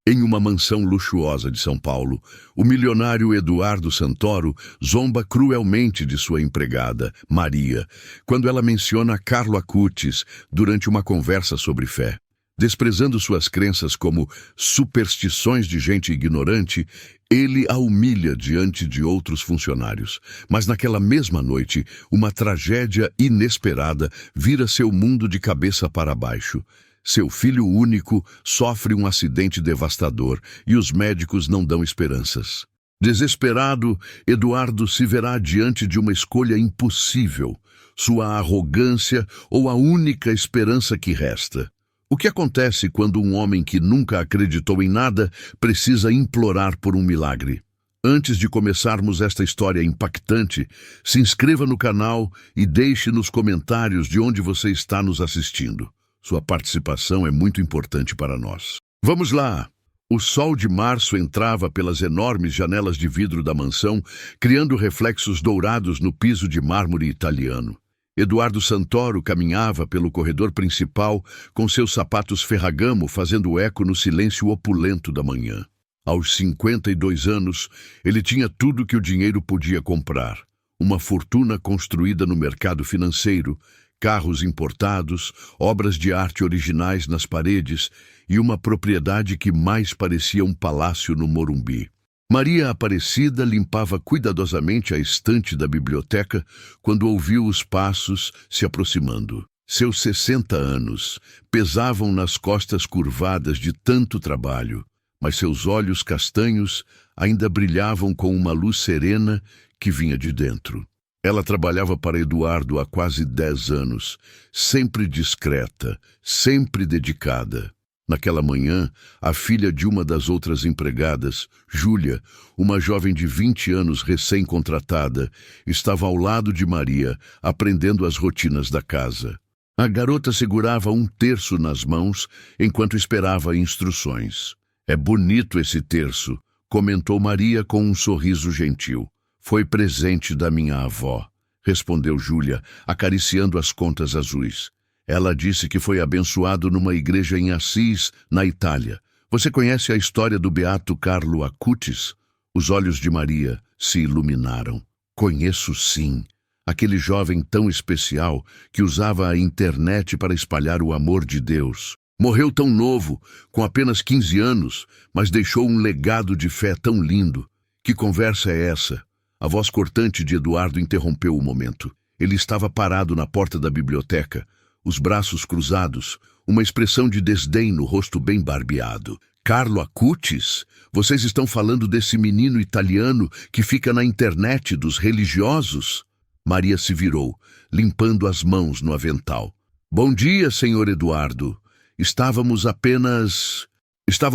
Em uma mansão luxuosa de São Paulo, o milionário Eduardo Santoro zomba cruelmente de sua empregada, Maria, quando ela menciona Carlo Acutis durante uma conversa sobre fé. Desprezando suas crenças como superstições de gente ignorante, ele a humilha diante de outros funcionários. Mas naquela mesma noite, uma tragédia inesperada vira seu mundo de cabeça para baixo. Seu filho único sofre um acidente devastador e os médicos não dão esperanças. Desesperado, Eduardo se verá diante de uma escolha impossível: sua arrogância ou a única esperança que resta. O que acontece quando um homem que nunca acreditou em nada precisa implorar por um milagre? Antes de começarmos esta história impactante, se inscreva no canal e deixe nos comentários de onde você está nos assistindo. Sua participação é muito importante para nós. Vamos lá! O sol de março entrava pelas enormes janelas de vidro da mansão, criando reflexos dourados no piso de mármore italiano. Eduardo Santoro caminhava pelo corredor principal com seus sapatos Ferragamo fazendo eco no silêncio opulento da manhã. Aos 52 anos, ele tinha tudo que o dinheiro podia comprar: uma fortuna construída no mercado financeiro, carros importados, obras de arte originais nas paredes e uma propriedade que mais parecia um palácio no Morumbi. Maria Aparecida limpava cuidadosamente a estante da biblioteca quando ouviu os passos se aproximando. Seus 60 anos pesavam nas costas curvadas de tanto trabalho, mas seus olhos castanhos ainda brilhavam com uma luz serena que vinha de dentro. Ela trabalhava para Eduardo há quase 10 anos, sempre discreta, sempre dedicada. Naquela manhã, a filha de uma das outras empregadas, Júlia, uma jovem de 20 anos recém-contratada, estava ao lado de Maria, aprendendo as rotinas da casa. A garota segurava um terço nas mãos enquanto esperava instruções. "É bonito esse terço", comentou Maria com um sorriso gentil. "Foi presente da minha avó", respondeu Júlia, acariciando as contas azuis. Ela disse que foi abençoado numa igreja em Assis, na Itália. "Você conhece a história do beato Carlo Acutis?" Os olhos de Maria se iluminaram. "Conheço sim. Aquele jovem tão especial que usava a internet para espalhar o amor de Deus. Morreu tão novo, com apenas 15 anos, mas deixou um legado de fé tão lindo. Que conversa é essa?" A voz cortante de Eduardo interrompeu o momento. Ele estava parado na porta da biblioteca, os braços cruzados, uma expressão de desdém no rosto bem barbeado. "Carlo Acutis? Vocês estão falando desse menino italiano que fica na internet dos religiosos?" Maria se virou, limpando as mãos no avental. "Bom dia, senhor Eduardo. Estavam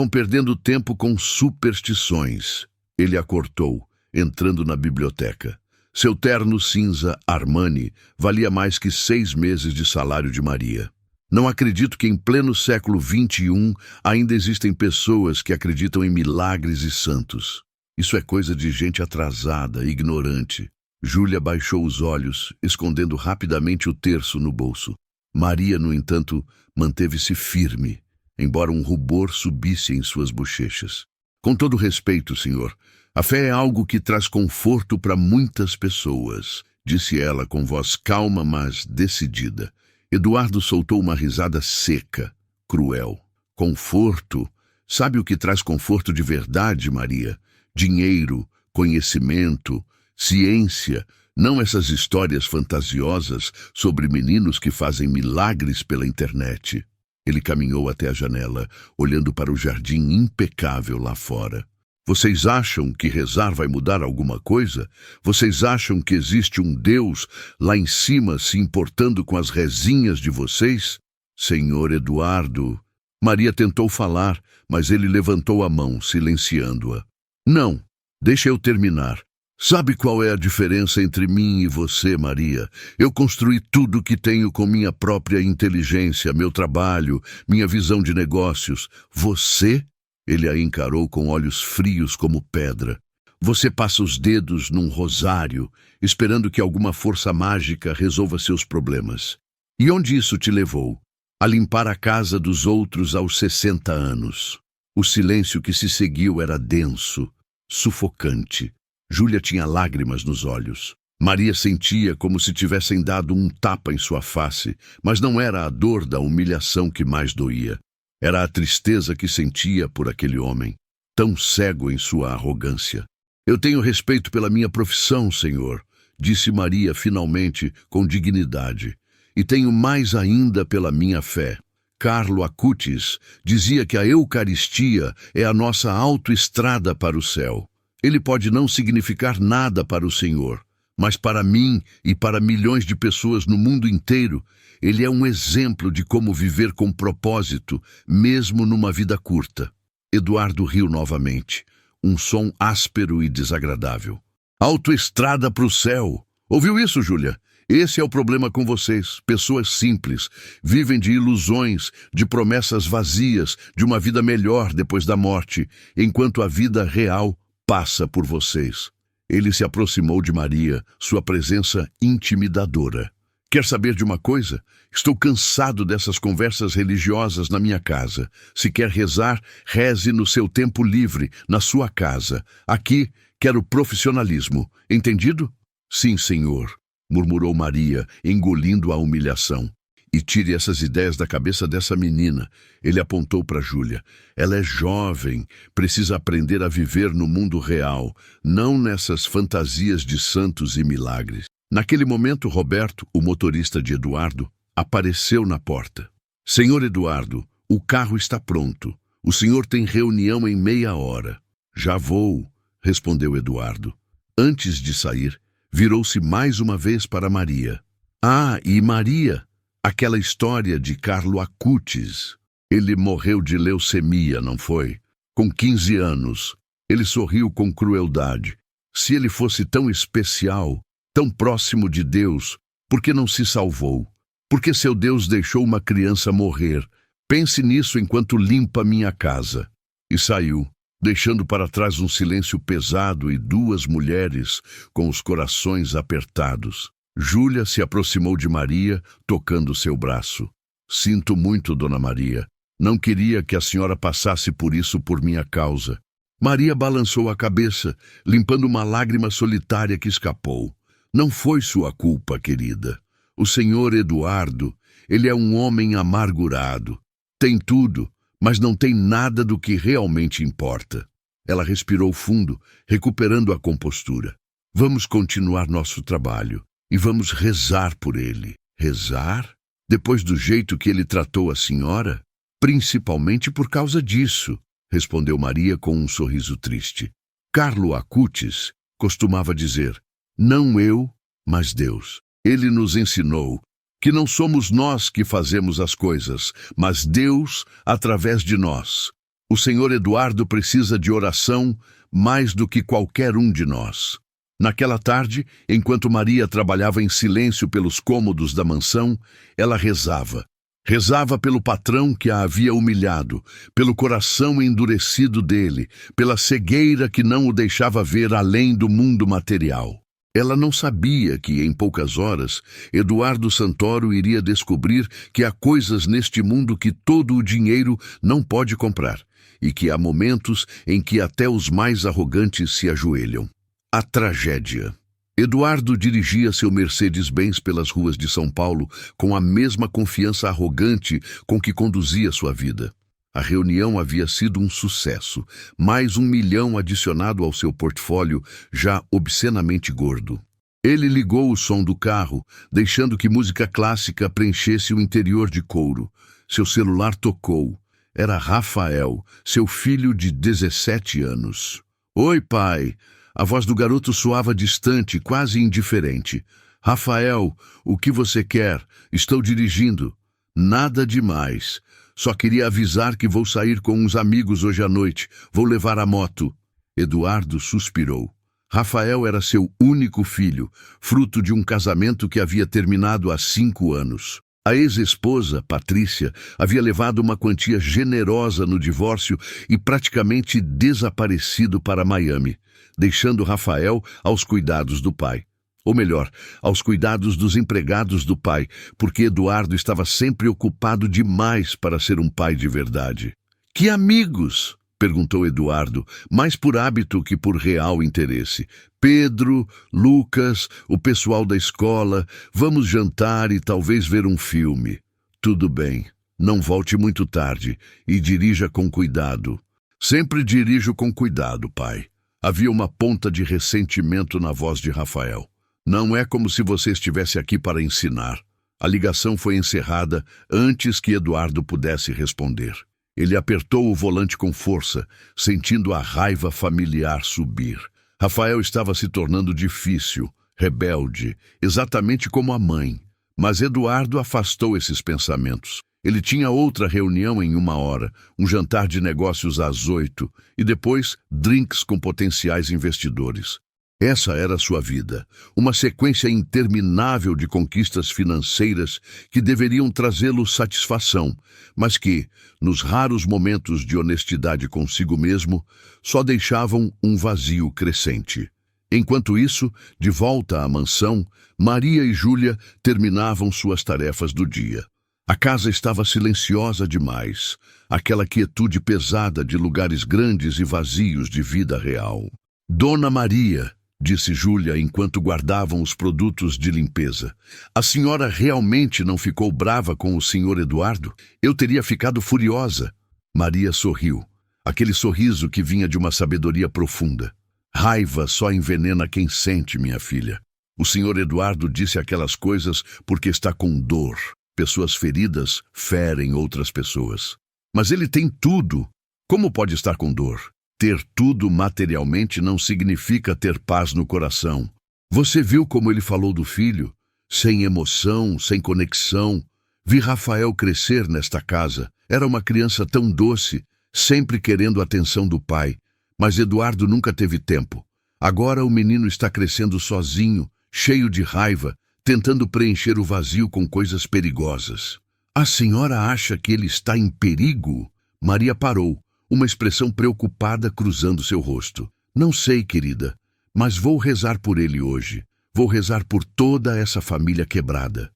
perdendo tempo com superstições." Ele a cortou, entrando na biblioteca. Seu terno cinza Armani valia mais que 6 meses de salário de Maria. "Não acredito que em pleno século XXI ainda existem pessoas que acreditam em milagres e santos. Isso é coisa de gente atrasada, ignorante." Júlia baixou os olhos, escondendo rapidamente o terço no bolso. Maria, no entanto, manteve-se firme, embora um rubor subisse em suas bochechas. "Com todo respeito, senhor, a fé é algo que traz conforto para muitas pessoas", disse ela com voz calma, mas decidida. Eduardo soltou uma risada seca, cruel. "Conforto? Sabe o que traz conforto de verdade, Maria? Dinheiro, conhecimento, ciência, não essas histórias fantasiosas sobre meninos que fazem milagres pela internet." Ele caminhou até a janela, olhando para o jardim impecável lá fora. "Vocês acham que rezar vai mudar alguma coisa? Vocês acham que existe um Deus lá em cima se importando com as rezinhas de vocês?" "Senhor Eduardo..." Maria tentou falar, mas ele levantou a mão, silenciando-a. "Não, deixa eu terminar. Sabe qual é a diferença entre mim e você, Maria? Eu construí tudo o que tenho com minha própria inteligência, meu trabalho, minha visão de negócios. Você..." Ele a encarou com olhos frios como pedra. "Você passa os dedos num rosário, esperando que alguma força mágica resolva seus problemas. E onde isso te levou? A limpar a casa dos outros aos 60 anos. O silêncio que se seguiu era denso, sufocante. Júlia tinha lágrimas nos olhos. Maria sentia como se tivessem dado um tapa em sua face, mas não era a dor da humilhação que mais doía. Era a tristeza que sentia por aquele homem, tão cego em sua arrogância. Eu tenho respeito pela minha profissão, Senhor, disse Maria finalmente com dignidade, e tenho mais ainda pela minha fé. Carlo Acutis dizia que a Eucaristia é a nossa autoestrada para o céu. Ele pode não significar nada para o Senhor, mas para mim e para milhões de pessoas no mundo inteiro, ele é um exemplo de como viver com propósito, mesmo numa vida curta. Eduardo riu novamente, um som áspero e desagradável. Autoestrada para o céu. Ouviu isso, Júlia? Esse é o problema com vocês, pessoas simples, vivem de ilusões, de promessas vazias, de uma vida melhor depois da morte, enquanto a vida real passa por vocês. Ele se aproximou de Maria, sua presença intimidadora. Quer saber de uma coisa? Estou cansado dessas conversas religiosas na minha casa. Se quer rezar, reze no seu tempo livre, na sua casa. Aqui, quero profissionalismo. Entendido? Sim, senhor, murmurou Maria, engolindo a humilhação. E tire essas ideias da cabeça dessa menina. Ele apontou para Júlia. Ela é jovem, precisa aprender a viver no mundo real, não nessas fantasias de santos e milagres. Naquele momento, Roberto, o motorista de Eduardo, apareceu na porta. Senhor Eduardo, o carro está pronto. O senhor tem reunião em meia hora. Já vou, respondeu Eduardo. Antes de sair, virou-se mais uma vez para Maria. Ah, e Maria, aquela história de Carlo Acutis. Ele morreu de leucemia, não foi? Com 15 anos. Ele sorriu com crueldade. Se ele fosse tão especial, tão próximo de Deus, por que não se salvou? Por que seu Deus deixou uma criança morrer? Pense nisso enquanto limpa minha casa. E saiu, deixando para trás um silêncio pesado e duas mulheres com os corações apertados. Júlia se aproximou de Maria, tocando seu braço. Sinto muito, Dona Maria. Não queria que a senhora passasse por isso por minha causa. Maria balançou a cabeça, limpando uma lágrima solitária que escapou. Não foi sua culpa, querida. O senhor Eduardo, ele é um homem amargurado. Tem tudo, mas não tem nada do que realmente importa. Ela respirou fundo, recuperando a compostura. Vamos continuar nosso trabalho. E vamos rezar por ele. Rezar? Depois do jeito que ele tratou a senhora? Principalmente por causa disso, respondeu Maria com um sorriso triste. Carlo Acutis costumava dizer, não eu, mas Deus. Ele nos ensinou que não somos nós que fazemos as coisas, mas Deus através de nós. O senhor Eduardo precisa de oração mais do que qualquer um de nós. Naquela tarde, enquanto Maria trabalhava em silêncio pelos cômodos da mansão, ela rezava. Rezava pelo patrão que a havia humilhado, pelo coração endurecido dele, pela cegueira que não o deixava ver além do mundo material. Ela não sabia que, em poucas horas, Eduardo Santoro iria descobrir que há coisas neste mundo que todo o dinheiro não pode comprar, e que há momentos em que até os mais arrogantes se ajoelham. A tragédia. Eduardo dirigia seu Mercedes-Benz pelas ruas de São Paulo com a mesma confiança arrogante com que conduzia sua vida. A reunião havia sido um sucesso, mais 1 milhão adicionado ao seu portfólio, já obscenamente gordo. Ele ligou o som do carro, deixando que música clássica preenchesse o interior de couro. Seu celular tocou. Era Rafael, seu filho de 17 anos. Oi, pai! A voz do garoto soava distante, quase indiferente. Rafael, o que você quer? Estou dirigindo. Nada demais. Só queria avisar que vou sair com uns amigos hoje à noite. Vou levar a moto. Eduardo suspirou. Rafael era seu único filho, fruto de um casamento que havia terminado há 5 anos. A ex-esposa, Patrícia, havia levado uma quantia generosa no divórcio e praticamente desaparecido para Miami, deixando Rafael aos cuidados do pai. Ou melhor, aos cuidados dos empregados do pai, porque Eduardo estava sempre ocupado demais para ser um pai de verdade. Que amigos! Perguntou Eduardo, mais por hábito que por real interesse. Pedro, Lucas, o pessoal da escola, vamos jantar e talvez ver um filme. Tudo bem, não volte muito tarde e dirija com cuidado. Sempre dirijo com cuidado, pai. Havia uma ponta de ressentimento na voz de Rafael. Não é como se você estivesse aqui para ensinar. A ligação foi encerrada antes que Eduardo pudesse responder. Ele apertou o volante com força, sentindo a raiva familiar subir. Rafael estava se tornando difícil, rebelde, exatamente como a mãe. Mas Eduardo afastou esses pensamentos. Ele tinha outra reunião em 1 hora, um jantar de negócios às 8 e depois drinks com potenciais investidores. Essa era sua vida, uma sequência interminável de conquistas financeiras que deveriam trazê-lo satisfação, mas que, nos raros momentos de honestidade consigo mesmo, só deixavam um vazio crescente. Enquanto isso, de volta à mansão, Maria e Júlia terminavam suas tarefas do dia. A casa estava silenciosa demais, aquela quietude pesada de lugares grandes e vazios de vida real. Dona Maria, disse Júlia enquanto guardavam os produtos de limpeza. A senhora realmente não ficou brava com o senhor Eduardo? Eu teria ficado furiosa. Maria sorriu, aquele sorriso que vinha de uma sabedoria profunda. Raiva só envenena quem sente, minha filha. O senhor Eduardo disse aquelas coisas porque está com dor. Pessoas feridas ferem outras pessoas. Mas ele tem tudo. Como pode estar com dor? Ter tudo materialmente não significa ter paz no coração. Você viu como ele falou do filho? Sem emoção, sem conexão. Vi Rafael crescer nesta casa. Era uma criança tão doce, sempre querendo a atenção do pai. Mas Eduardo nunca teve tempo. Agora o menino está crescendo sozinho, cheio de raiva, tentando preencher o vazio com coisas perigosas. A senhora acha que ele está em perigo? Maria parou, uma expressão preocupada cruzando seu rosto. Não sei, querida, mas vou rezar por ele hoje. Vou rezar por toda essa família quebrada.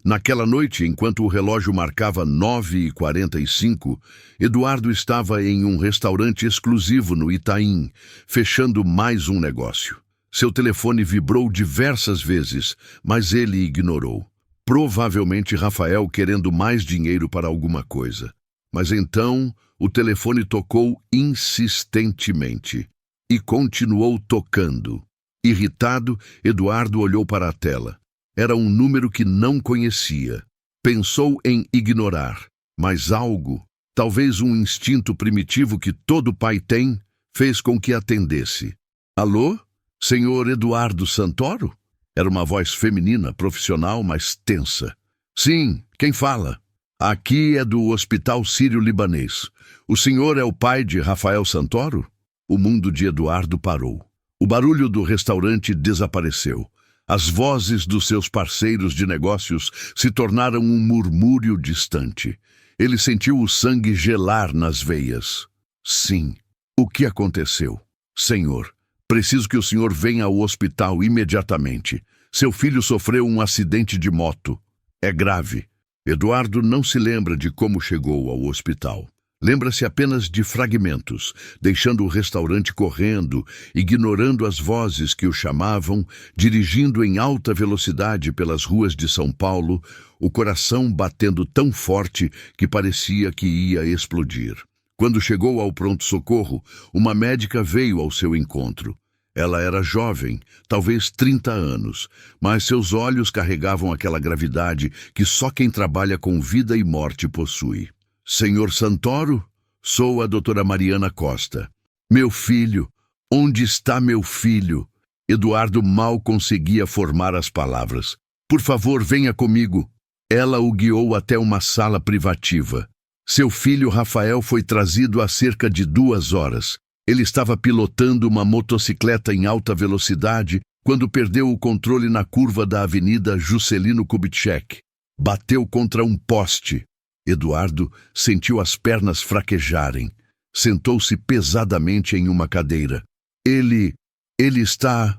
Naquela noite, enquanto o relógio marcava 9h45, Eduardo estava em um restaurante exclusivo no Itaim, fechando mais um negócio. Seu telefone vibrou diversas vezes, mas ele ignorou. Provavelmente Rafael querendo mais dinheiro para alguma coisa. Mas então o telefone tocou insistentemente e continuou tocando. Irritado, Eduardo olhou para a tela. Era um número que não conhecia. Pensou em ignorar, mas algo, talvez um instinto primitivo que todo pai tem, fez com que atendesse. Alô? Senhor Eduardo Santoro? Era uma voz feminina, profissional, mas tensa. Sim, quem fala? Aqui é do Hospital Sírio-Libanês. O senhor é o pai de Rafael Santoro? O mundo de Eduardo parou. O barulho do restaurante desapareceu. As vozes dos seus parceiros de negócios se tornaram um murmúrio distante. Ele sentiu o sangue gelar nas veias. Sim. O que aconteceu? Senhor, preciso que o senhor venha ao hospital imediatamente. Seu filho sofreu um acidente de moto. É grave. Eduardo não se lembra de como chegou ao hospital. Lembra-se apenas de fragmentos, deixando o restaurante correndo, ignorando as vozes que o chamavam, dirigindo em alta velocidade pelas ruas de São Paulo, o coração batendo tão forte que parecia que ia explodir. Quando chegou ao pronto-socorro, uma médica veio ao seu encontro. Ela era jovem, talvez 30 anos, mas seus olhos carregavam aquela gravidade que só quem trabalha com vida e morte possui. Senhor Santoro? Sou a doutora Mariana Costa. Meu filho, onde está meu filho? Eduardo mal conseguia formar as palavras. Por favor, venha comigo. Ela o guiou até uma sala privativa. Seu filho Rafael foi trazido há cerca de 2 horas. Ele estava pilotando uma motocicleta em alta velocidade quando perdeu o controle na curva da Avenida Juscelino Kubitschek. Bateu contra um poste. Eduardo sentiu as pernas fraquejarem. Sentou-se pesadamente em uma cadeira. Ele está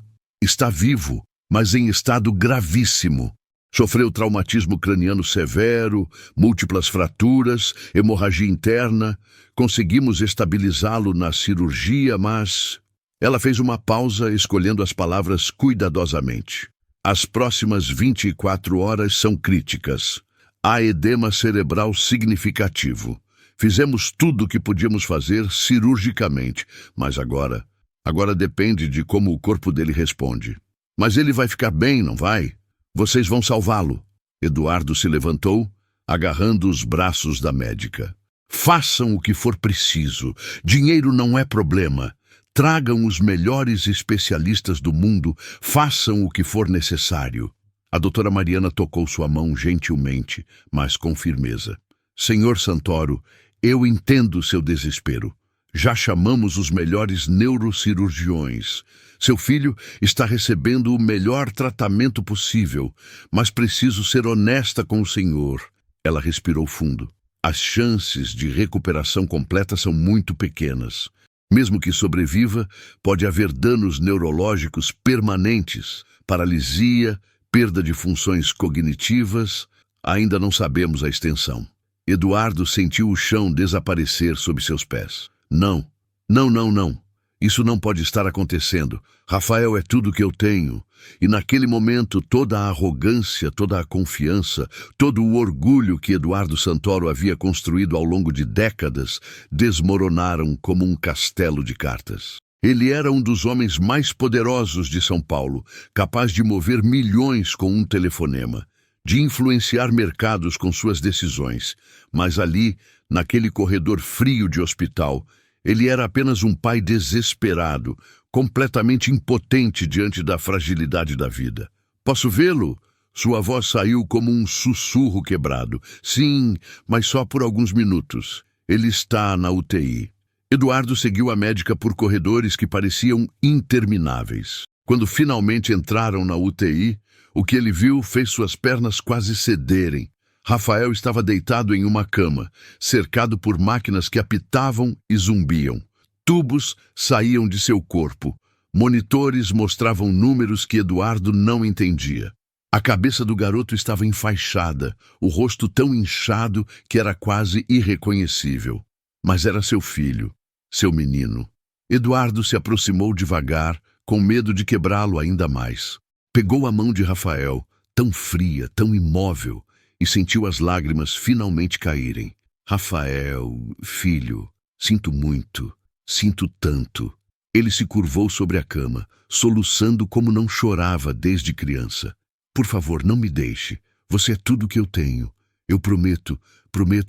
vivo, mas em estado gravíssimo. Sofreu traumatismo craniano severo, múltiplas fraturas, hemorragia interna. Conseguimos estabilizá-lo na cirurgia, mas... Ela fez uma pausa, escolhendo as palavras cuidadosamente. As próximas 24 horas são críticas. Há edema cerebral significativo. Fizemos tudo o que podíamos fazer cirurgicamente, mas agora depende de como o corpo dele responde. Mas ele vai ficar bem, não vai? Vocês vão salvá-lo. Eduardo se levantou, agarrando os braços da médica. Façam o que for preciso. Dinheiro não é problema. Tragam os melhores especialistas do mundo. Façam o que for necessário. A doutora Mariana tocou sua mão gentilmente, mas com firmeza. Senhor Santoro, eu entendo seu desespero. Já chamamos os melhores neurocirurgiões. Seu filho está recebendo o melhor tratamento possível, mas preciso ser honesta com o senhor. Ela respirou fundo. As chances de recuperação completa são muito pequenas. Mesmo que sobreviva, pode haver danos neurológicos permanentes, paralisia, perda de funções cognitivas. Ainda não sabemos a extensão. Eduardo sentiu o chão desaparecer sob seus pés. Não. Isso não pode estar acontecendo. Rafael é tudo que eu tenho. E naquele momento toda a arrogância, toda a confiança, todo o orgulho que Eduardo Santoro havia construído ao longo de décadas desmoronaram como um castelo de cartas. Ele era um dos homens mais poderosos de São Paulo, capaz de mover milhões com um telefonema, de influenciar mercados com suas decisões. Mas ali, naquele corredor frio de hospital, ele era apenas um pai desesperado, completamente impotente diante da fragilidade da vida. Posso vê-lo? Sua voz saiu como um sussurro quebrado. Sim, mas só por alguns minutos. Ele está na UTI. Eduardo seguiu a médica por corredores que pareciam intermináveis. Quando finalmente entraram na UTI, o que ele viu fez suas pernas quase cederem. Rafael estava deitado em uma cama, cercado por máquinas que apitavam e zumbiam. Tubos saíam de seu corpo. Monitores mostravam números que Eduardo não entendia. A cabeça do garoto estava enfaixada, o rosto tão inchado que era quase irreconhecível. Mas era seu filho, seu menino. Eduardo se aproximou devagar, com medo de quebrá-lo ainda mais. Pegou a mão de Rafael, tão fria, tão imóvel, e sentiu as lágrimas finalmente caírem. Rafael, filho, sinto muito, sinto tanto. Ele se curvou sobre a cama, soluçando como não chorava desde criança. Por favor, não me deixe. Você é tudo o que eu tenho. Eu prometo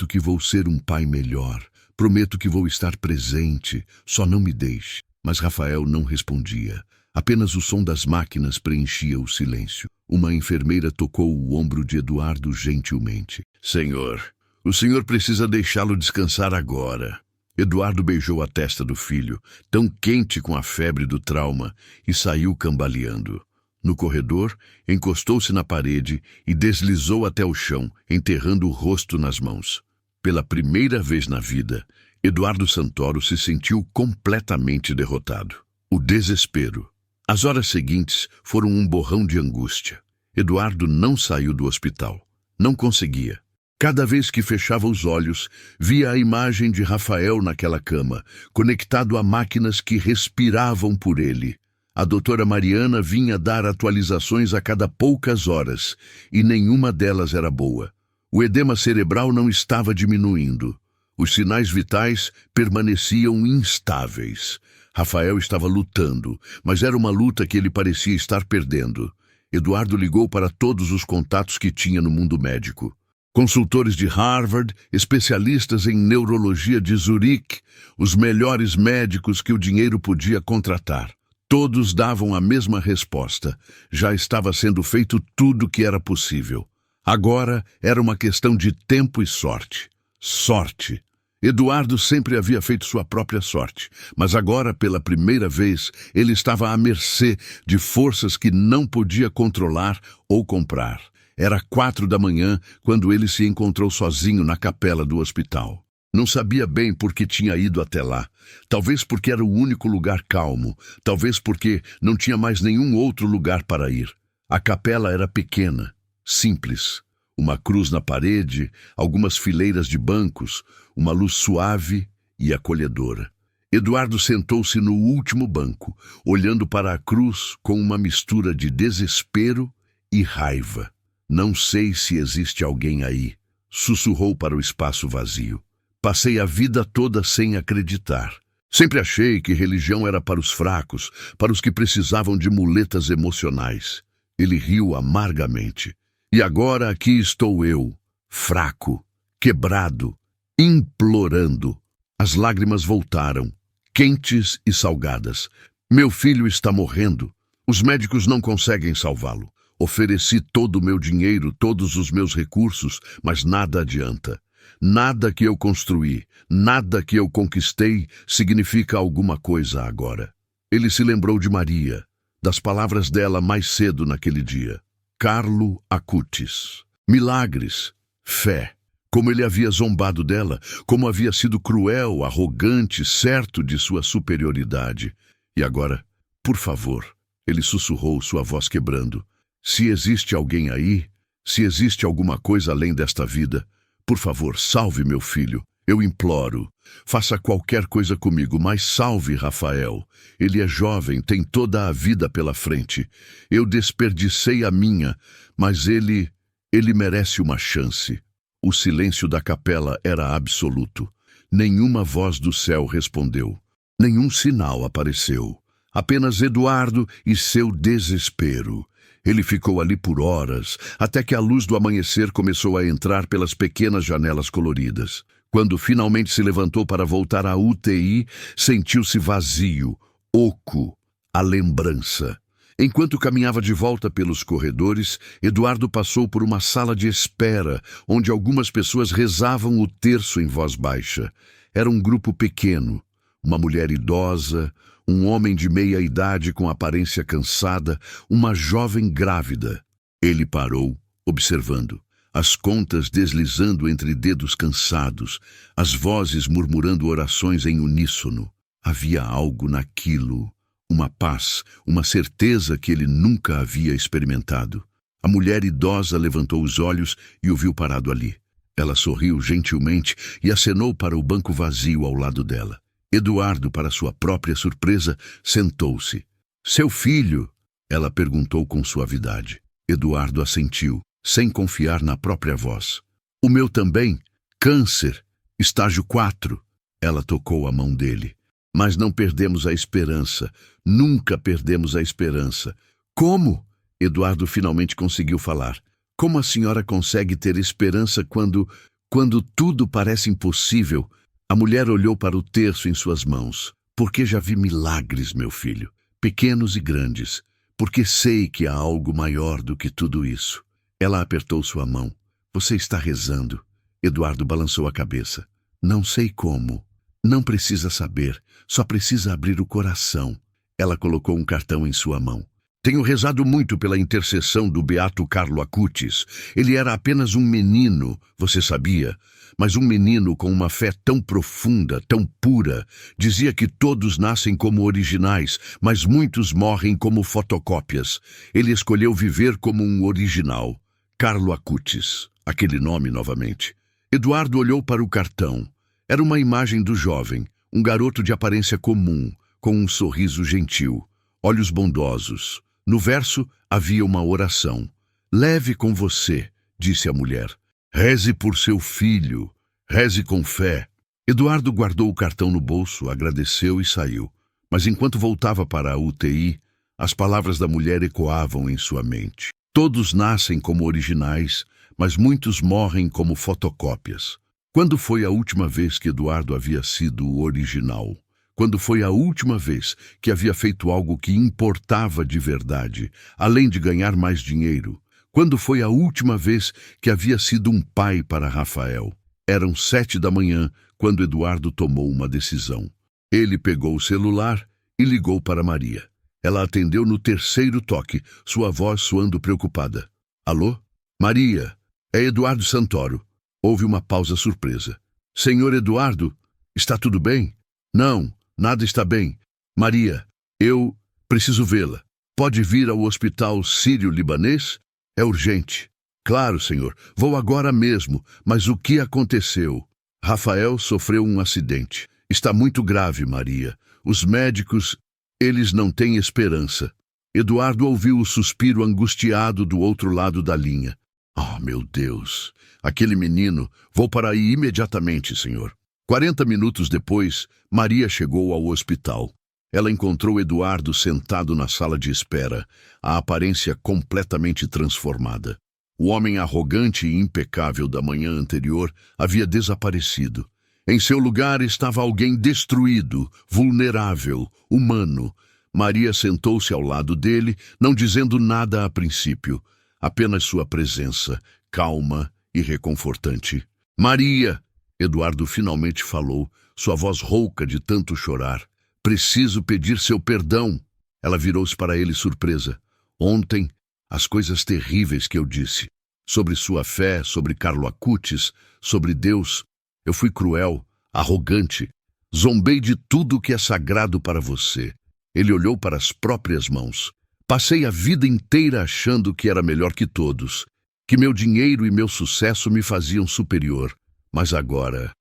que vou ser um pai melhor. Prometo que vou estar presente. Só não me deixe. Mas Rafael não respondia. Apenas o som das máquinas preenchia o silêncio. Uma enfermeira tocou o ombro de Eduardo gentilmente. Senhor, o senhor precisa deixá-lo descansar agora. Eduardo beijou a testa do filho, tão quente com a febre do trauma, e saiu cambaleando. No corredor, encostou-se na parede e deslizou até o chão, enterrando o rosto nas mãos. Pela primeira vez na vida, Eduardo Santoro se sentiu completamente derrotado. O desespero. As horas seguintes foram um borrão de angústia. Eduardo não saiu do hospital. Não conseguia. Cada vez que fechava os olhos, via a imagem de Rafael naquela cama, conectado a máquinas que respiravam por ele. A doutora Mariana vinha dar atualizações a cada poucas horas, e nenhuma delas era boa. O edema cerebral não estava diminuindo. Os sinais vitais permaneciam instáveis. Rafael estava lutando, mas era uma luta que ele parecia estar perdendo. Eduardo ligou para todos os contatos que tinha no mundo médico. Consultores de Harvard, especialistas em neurologia de Zurique, os melhores médicos que o dinheiro podia contratar. Todos davam a mesma resposta. Já estava sendo feito tudo o que era possível. Agora era uma questão de tempo e sorte. Sorte. Eduardo sempre havia feito sua própria sorte, mas agora, pela primeira vez, ele estava à mercê de forças que não podia controlar ou comprar. Era 4 da manhã quando ele se encontrou sozinho na capela do hospital. Não sabia bem por que tinha ido até lá. Talvez porque era o único lugar calmo, talvez porque não tinha mais nenhum outro lugar para ir. A capela era pequena, simples. Uma cruz na parede, algumas fileiras de bancos, uma luz suave e acolhedora. Eduardo sentou-se no último banco, olhando para a cruz com uma mistura de desespero e raiva. Não sei se existe alguém aí, sussurrou para o espaço vazio. Passei a vida toda sem acreditar. Sempre achei que religião era para os fracos, para os que precisavam de muletas emocionais. Ele riu amargamente. E agora aqui estou eu, fraco, quebrado, implorando. As lágrimas voltaram, quentes e salgadas. Meu filho está morrendo. Os médicos não conseguem salvá-lo. Ofereci todo o meu dinheiro, todos os meus recursos, mas nada adianta. Nada que eu construí, nada que eu conquistei significa alguma coisa agora. Ele se lembrou de Maria, das palavras dela mais cedo naquele dia. Carlo Acutis. Milagres, fé. Como ele havia zombado dela, como havia sido cruel, arrogante, certo de sua superioridade. E agora, por favor, ele sussurrou, sua voz quebrando. Se existe alguém aí, se existe alguma coisa além desta vida, por favor, salve meu filho. Eu imploro. Faça qualquer coisa comigo, mas salve Rafael. Ele é jovem, tem toda a vida pela frente. Eu desperdicei a minha, mas ele merece uma chance. O silêncio da capela era absoluto. Nenhuma voz do céu respondeu. Nenhum sinal apareceu. Apenas Eduardo e seu desespero. Ele ficou ali por horas, até que a luz do amanhecer começou a entrar pelas pequenas janelas coloridas. Quando finalmente se levantou para voltar à UTI, sentiu-se vazio, oco, a lembrança. Enquanto caminhava de volta pelos corredores, Eduardo passou por uma sala de espera, onde algumas pessoas rezavam o terço em voz baixa. Era um grupo pequeno, uma mulher idosa, um homem de meia idade com aparência cansada, uma jovem grávida. Ele parou, observando. As contas deslizando entre dedos cansados, as vozes murmurando orações em uníssono. Havia algo naquilo, uma paz, uma certeza que ele nunca havia experimentado. A mulher idosa levantou os olhos e o viu parado ali. Ela sorriu gentilmente e acenou para o banco vazio ao lado dela. Eduardo, para sua própria surpresa, sentou-se. Seu filho? Ela perguntou com suavidade. Eduardo assentiu, sem confiar na própria voz. O meu também? Câncer. Estágio 4. Ela tocou a mão dele. Mas não perdemos a esperança. Nunca perdemos a esperança. Como? Eduardo finalmente conseguiu falar. Como a senhora consegue ter esperança quando tudo parece impossível? A mulher olhou para o terço em suas mãos. Porque já vi milagres, meu filho, pequenos e grandes. Porque sei que há algo maior do que tudo isso. Ela apertou sua mão. Você está rezando. Eduardo balançou a cabeça. Não sei como. Não precisa saber. Só precisa abrir o coração. Ela colocou um cartão em sua mão. Tenho rezado muito pela intercessão do beato Carlo Acutis. Ele era apenas um menino, você sabia? Mas um menino com uma fé tão profunda, tão pura. Dizia que todos nascem como originais, mas muitos morrem como fotocópias. Ele escolheu viver como um original. Carlo Acutis. Aquele nome novamente. Eduardo olhou para o cartão. Era uma imagem do jovem, um garoto de aparência comum, com um sorriso gentil, olhos bondosos. No verso havia uma oração. Leve com você, disse a mulher. Reze por seu filho. Reze com fé. Eduardo guardou o cartão no bolso, agradeceu e saiu. Mas enquanto voltava para a UTI, as palavras da mulher ecoavam em sua mente. Todos nascem como originais, mas muitos morrem como fotocópias. Quando foi a última vez que Eduardo havia sido o original? Quando foi a última vez que havia feito algo que importava de verdade, além de ganhar mais dinheiro? Quando foi a última vez que havia sido um pai para Rafael? Eram 7 da manhã quando Eduardo tomou uma decisão. Ele pegou o celular e ligou para Maria. Ela atendeu no terceiro toque, sua voz soando preocupada. Alô? Maria, é Eduardo Santoro. Houve uma pausa surpresa. Senhor Eduardo, está tudo bem? Não. Nada está bem. Maria, eu preciso vê-la. Pode vir ao hospital sírio-libanês? É urgente. Claro, senhor, vou agora mesmo, mas o que aconteceu? Rafael sofreu um acidente. Está muito grave, Maria. Os médicos, eles não têm esperança. Eduardo ouviu o suspiro angustiado do outro lado da linha. Oh, meu Deus! Aquele menino, vou para aí imediatamente, senhor. 40 minutos depois, Maria chegou ao hospital. Ela encontrou Eduardo sentado na sala de espera, a aparência completamente transformada. O homem arrogante e impecável da manhã anterior havia desaparecido. Em seu lugar estava alguém destruído, vulnerável, humano. Maria sentou-se ao lado dele, não dizendo nada a princípio, apenas sua presença, calma e reconfortante. Maria! Eduardo finalmente falou, sua voz rouca de tanto chorar. Preciso pedir seu perdão. Ela virou-se para ele surpresa. Ontem, as coisas terríveis que eu disse. Sobre sua fé, sobre Carlo Acutis, sobre Deus. Eu fui cruel, arrogante. Zombei de tudo que é sagrado para você. Ele olhou para as próprias mãos. Passei a vida inteira achando que era melhor que todos, que meu dinheiro e meu sucesso me faziam superior. Mas agora,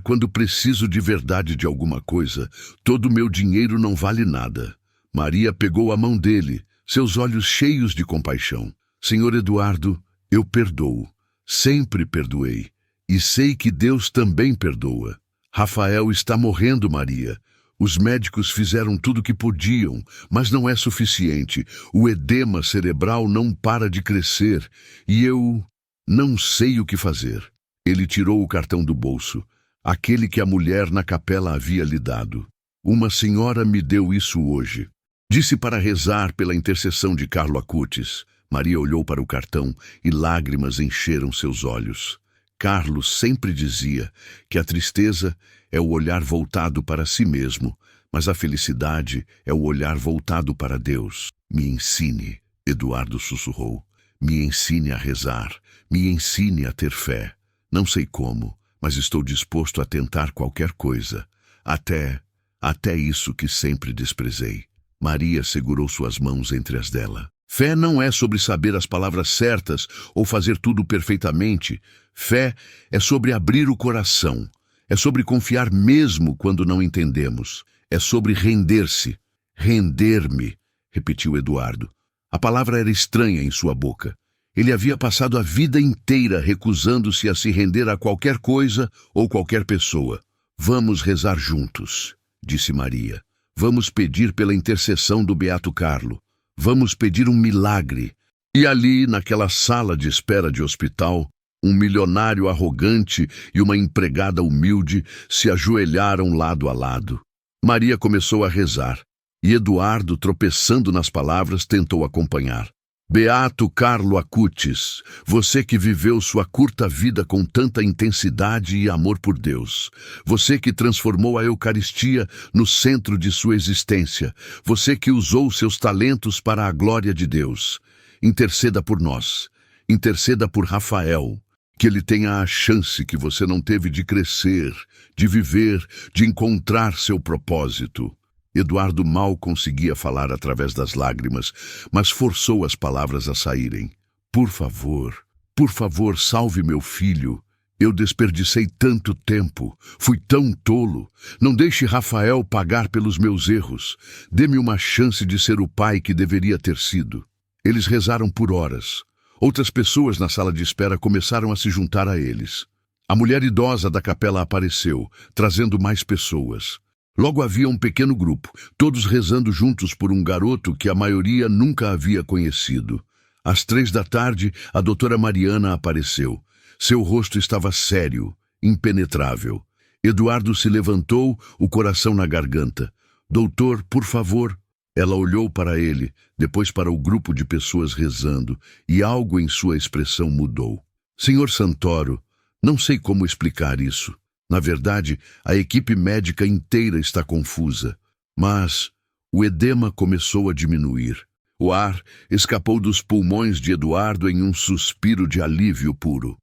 quando preciso de verdade de alguma coisa, todo meu dinheiro não vale nada. Maria pegou a mão dele, seus olhos cheios de compaixão. Senhor Eduardo, eu perdoo. Sempre perdoei. E sei que Deus também perdoa. Rafael está morrendo, Maria. Os médicos fizeram tudo o que podiam, mas não é suficiente. O edema cerebral não para de crescer e eu não sei o que fazer. Ele tirou o cartão do bolso, aquele que a mulher na capela havia lhe dado. Uma senhora me deu isso hoje. Disse para rezar pela intercessão de Carlo Acutis. Maria olhou para o cartão e lágrimas encheram seus olhos. Carlos sempre dizia que a tristeza é o olhar voltado para si mesmo, mas a felicidade é o olhar voltado para Deus. Me ensine, Eduardo sussurrou. Me ensine a rezar. Me ensine a ter fé. Não sei como, mas estou disposto a tentar qualquer coisa. Até isso que sempre desprezei. Maria segurou suas mãos entre as dela. Fé não é sobre saber as palavras certas ou fazer tudo perfeitamente. Fé é sobre abrir o coração. É sobre confiar mesmo quando não entendemos. É sobre render-se. Render-me, repetiu Eduardo. A palavra era estranha em sua boca. Ele havia passado a vida inteira recusando-se a se render a qualquer coisa ou qualquer pessoa. Vamos rezar juntos, disse Maria. Vamos pedir pela intercessão do Beato Carlo. Vamos pedir um milagre. E ali, naquela sala de espera de hospital, um milionário arrogante e uma empregada humilde se ajoelharam lado a lado. Maria começou a rezar, e Eduardo, tropeçando nas palavras, tentou acompanhar. Beato Carlo Acutis, você que viveu sua curta vida com tanta intensidade e amor por Deus. Você que transformou a Eucaristia no centro de sua existência. Você que usou seus talentos para a glória de Deus. Interceda por nós. Interceda por Rafael. Que ele tenha a chance que você não teve de crescer, de viver, de encontrar seu propósito. Eduardo mal conseguia falar através das lágrimas, mas forçou as palavras a saírem. Por favor, salve meu filho. Eu desperdicei tanto tempo, fui tão tolo. Não deixe Rafael pagar pelos meus erros. Dê-me uma chance de ser o pai que deveria ter sido. Eles rezaram por horas. Outras pessoas na sala de espera começaram a se juntar a eles. A mulher idosa da capela apareceu, trazendo mais pessoas. Logo havia um pequeno grupo, todos rezando juntos por um garoto que a maioria nunca havia conhecido. Às 3 da tarde, a doutora Mariana apareceu. Seu rosto estava sério, impenetrável. Eduardo se levantou, o coração na garganta. Doutor, por favor. Ela olhou para ele, depois para o grupo de pessoas rezando, e algo em sua expressão mudou. Senhor Santoro, não sei como explicar isso. Na verdade, a equipe médica inteira está confusa. Mas o edema começou a diminuir. O ar escapou dos pulmões de Eduardo em um suspiro de alívio puro.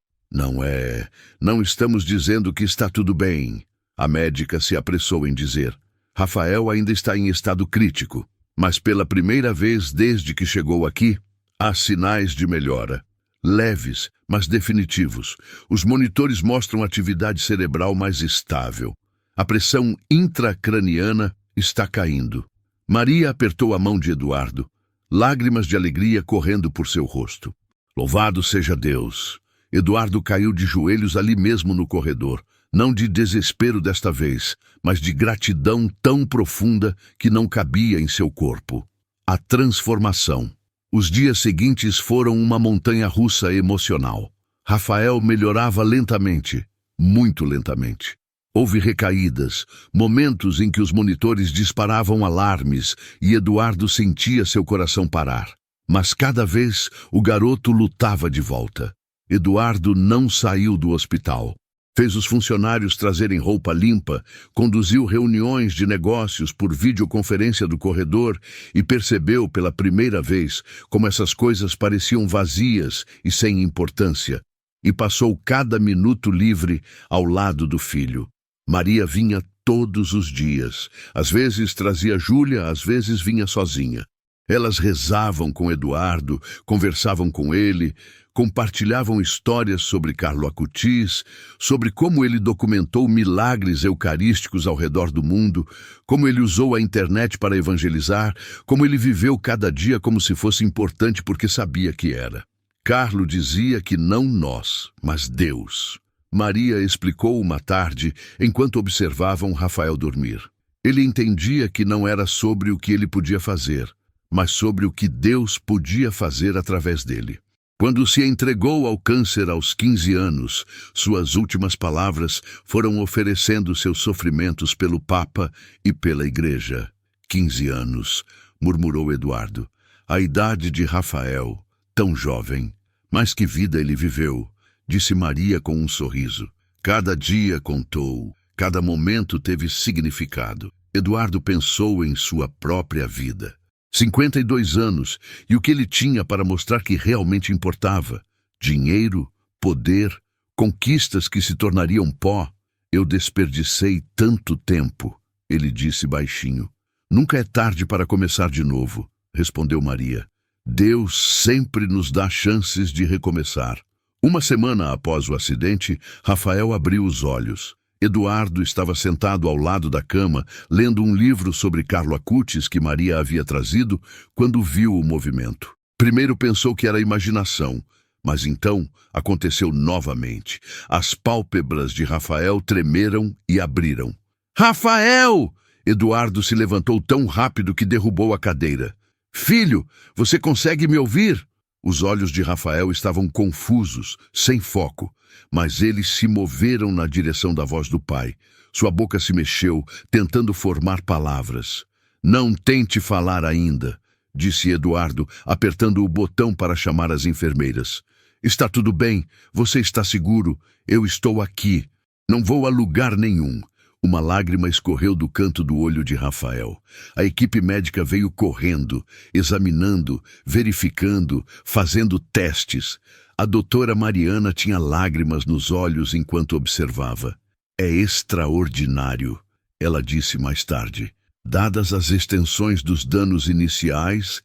Não estamos dizendo que está tudo bem. A médica se apressou em dizer. Rafael ainda está em estado crítico, mas pela primeira vez desde que chegou aqui, há sinais de melhora. leves, mas definitivos. Os monitores mostram atividade cerebral mais estável. A pressão intracraniana está caindo. Maria apertou a mão de Eduardo, lágrimas de alegria correndo por seu rosto. Louvado seja Deus! Eduardo caiu de joelhos ali mesmo no corredor, não de desespero desta vez, mas de gratidão tão profunda que não cabia em seu corpo. A transformação. Os dias seguintes foram uma montanha-russa emocional. Rafael melhorava lentamente, muito lentamente. Houve recaídas, momentos em que os monitores disparavam alarmes e Eduardo sentia seu coração parar. Mas cada vez o garoto lutava de volta. Eduardo não saiu do hospital. Fez os funcionários trazerem roupa limpa, conduziu reuniões de negócios por videoconferência do corredor e percebeu pela primeira vez como essas coisas pareciam vazias e sem importância. E passou cada minuto livre ao lado do filho. Maria vinha todos os dias. Às vezes trazia Júlia, às vezes vinha sozinha. Elas rezavam com Eduardo, conversavam com ele, compartilhavam histórias sobre Carlo Acutis, sobre como ele documentou milagres eucarísticos ao redor do mundo, como ele usou a internet para evangelizar, como ele viveu cada dia como se fosse importante porque sabia que era. Carlo dizia que não nós, mas Deus. Maria explicou uma tarde, enquanto observavam Rafael dormir. Ele entendia que não era sobre o que ele podia fazer, mas sobre o que Deus podia fazer através dele. Quando se entregou ao câncer aos 15 anos, suas últimas palavras foram oferecendo seus sofrimentos pelo Papa e pela Igreja. 15 anos, murmurou Eduardo. A idade de Rafael, tão jovem. Mas que vida ele viveu, disse Maria com um sorriso. Cada dia contou, cada momento teve significado. Eduardo pensou em sua própria vida. 52 anos, e o que ele tinha para mostrar que realmente importava? Dinheiro, poder, conquistas que se tornariam pó. Eu desperdicei tanto tempo, ele disse baixinho. Nunca é tarde para começar de novo, respondeu Maria. Deus sempre nos dá chances de recomeçar. Uma semana após o acidente, Rafael abriu os olhos. Eduardo estava sentado ao lado da cama, lendo um livro sobre Carlo Acutis que Maria havia trazido quando viu o movimento. Primeiro pensou que era imaginação, mas então aconteceu novamente. As pálpebras de Rafael tremeram e abriram. Rafael! Eduardo se levantou tão rápido que derrubou a cadeira. Filho, você consegue me ouvir? Os olhos de Rafael estavam confusos, sem foco, mas eles se moveram na direção da voz do pai. Sua boca se mexeu, tentando formar palavras. Não tente falar ainda, disse Eduardo, apertando o botão para chamar as enfermeiras. Está tudo bem, você está seguro, eu estou aqui. Não vou a lugar nenhum. Uma lágrima escorreu do canto do olho de Rafael. A equipe médica veio correndo, examinando, verificando, fazendo testes. A doutora Mariana tinha lágrimas nos olhos enquanto observava. É extraordinário, ela disse mais tarde. Dadas as extensões dos danos iniciais,